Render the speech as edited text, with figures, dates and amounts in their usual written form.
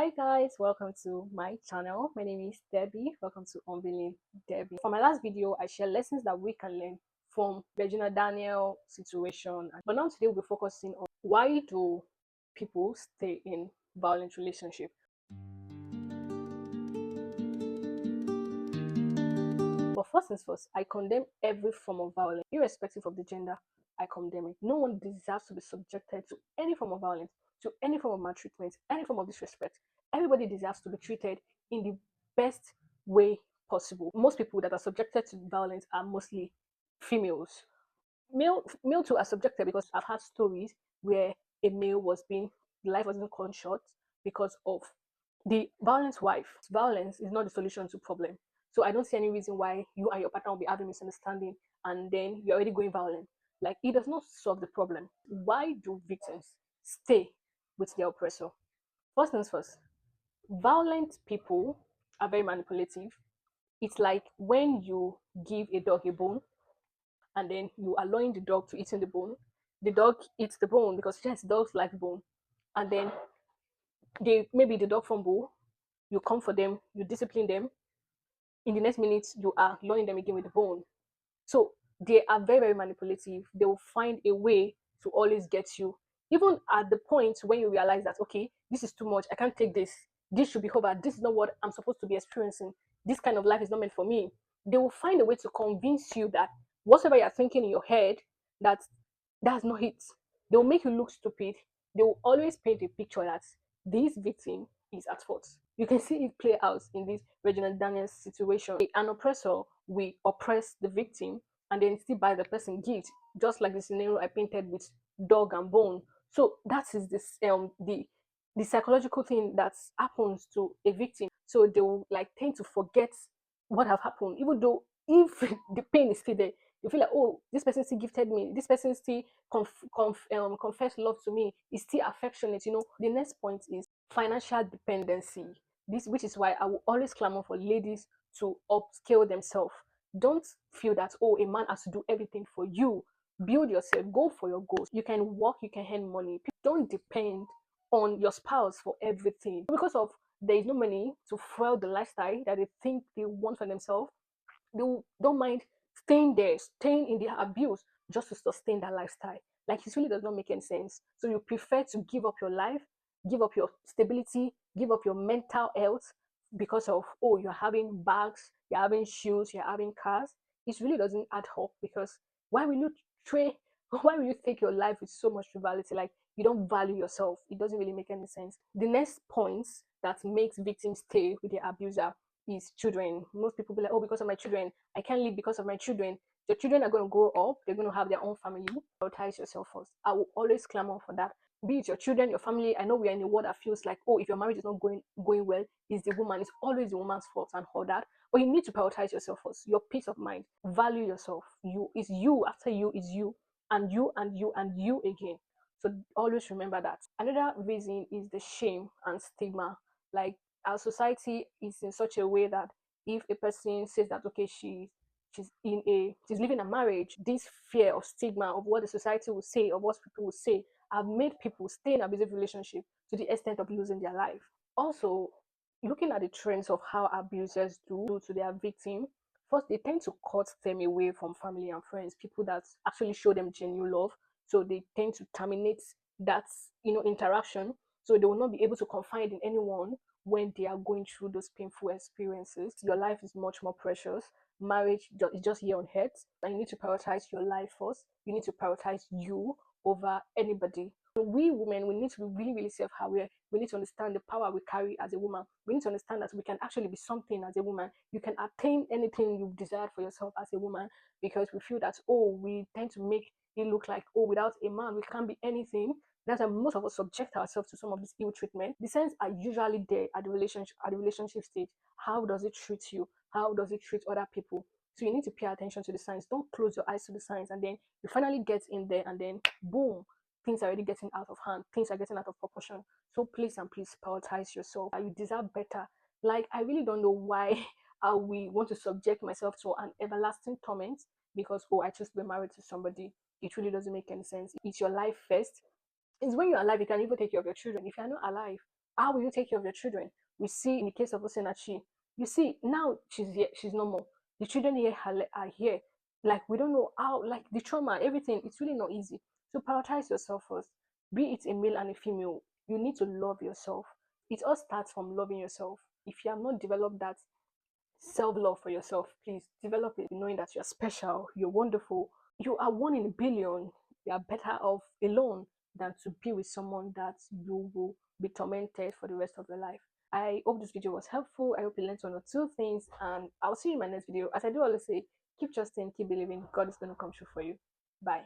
Hi guys, welcome to my channel. My name is Debbie. Welcome to Unveiling Debbie. For my last video, I share lessons that we can learn from Regina Daniel situation. But now today we'll be focusing on why do people stay in violent relationship. But first things first, I condemn every form of violence, irrespective of the gender. I condemn it. No one deserves to be subjected to any form of violence, to any form of maltreatment, any form of disrespect. Everybody deserves to be treated in the best way possible. Most people that are subjected to violence are mostly females. Male too are subjected because I've had stories where a male was being life wasn't cut short because of the violent wife. Violence is not the solution to problem. So I don't see any reason why you and your partner will be having misunderstanding and then you're already going violent. Like it does not solve the problem. Why do victims stay with their oppressor? First things first, violent people are very manipulative. It's like when you give a dog a bone and then you allowing the dog to eat in the bone. The dog eats the bone because yes, dogs like bone. And then they maybe the dog fumble, you come for them, you discipline them. In the next minute, you are luring them again with the bone. So they are very, very manipulative. They will find a way to always get you. Even at the point when you realize that, okay, this is too much. I can't take this. This should be over. This is not what I'm supposed to be experiencing. This kind of life is not meant for me. They will find a way to convince you that whatever you're thinking in your head, that that's not it. They will make you look stupid. They will always paint a picture that this victim is at fault. You can see it play out in this Reginald Daniels situation. An oppressor will oppress the victim and then still buy the person gift, just like the scenario I painted with dog and bone. So that is this the psychological thing that happens to a victim. So they will like tend to forget what have happened, even though if the pain is still there, you feel like, oh, this person still gifted me, this person still confess love to me, is still affectionate. The next point is financial dependency. This, which is why I will always clamor for ladies to upscale themselves. Don't feel that, oh, a man has to do everything for you. Build yourself, go for your goals. You can work, you can earn money. Don't depend on your spouse for everything because of there is no money to fuel the lifestyle that they think they want for themselves. They don't mind staying there, staying in their abuse just to sustain that lifestyle. Like it really does not make any sense. So you prefer to give up your life, give up your stability, give up your mental health because of, oh, you're having bags, you're having shoes, you're having cars. It really doesn't add up because why will you trade why will you take your life with so much frivolity? Like you don't value yourself. It doesn't really make any sense. The next point that makes victims stay with their abuser is children. Most people be like, oh, because of my children, I can't live because of my children. Your children are going to grow up, they're going to have their own family. Prioritize yourself first. I will always clamor for that. Be it your children, your family. I know we are in a world that feels like, oh, if your marriage is not going well, it's the woman. It's always the woman's fault and all that. But you need to prioritize yourself first. Your peace of mind. Value yourself. You is you. After you is you, and you and you and you again. So always remember that. Another reason is the shame and stigma. Like our society is in such a way that if a person says that okay she's living a marriage, this fear of stigma of what the society will say or what people will say have made people stay in abusive relationship to the extent of losing their life. Also, looking at the trends of how abusers do to their victim, first they tend to cut them away from family and friends, people that actually show them genuine love. So they tend to terminate that interaction. So they will not be able to confide in anyone when they are going through those painful experiences. Your life is much more precious. Marriage is just here on earth, and you need to prioritize your life first. You need to prioritize you over anybody. We women, we need to be really, really self-aware. We need to understand the power we carry as a woman. We need to understand that we can actually be something as a woman. You can attain anything you've desired for yourself as a woman, because we feel that, oh, we tend to make it look like, oh, without a man, we can't be anything. That's why most of us subject ourselves to some of this ill treatment. The signs are usually there at the relationship stage. How does it treat you? How does it treat other people? So you need to pay attention to the signs. Don't close your eyes to the signs, and then you finally get in there, and then boom, things are already getting out of hand. Things are getting out of proportion. So please and please prioritize yourself. You deserve better. Like I really don't know why we want to subject myself to an everlasting torment because, oh, I just been married to somebody. It really doesn't make any sense. It's your life first. It's when you're alive you can even take care of your children. If you're not alive, How will you take care of your children? We see in the case of Osinachi, you see now she's here, she's no more. The children here are here. Like we don't know how, like the trauma, everything. It's really not easy. So prioritize yourself first. Be it a male and a female, you need to love yourself. It all starts from loving yourself. If you have not developed that self love for yourself, please develop it, knowing that you're special, you're wonderful, you are one in a billion. You are better off alone than to be with someone that you will be tormented for the rest of your life. I hope this video was helpful. I hope you learned one or two things, and I'll see you in my next video. As I do always say, keep trusting, keep believing. God is going to come true for you. Bye.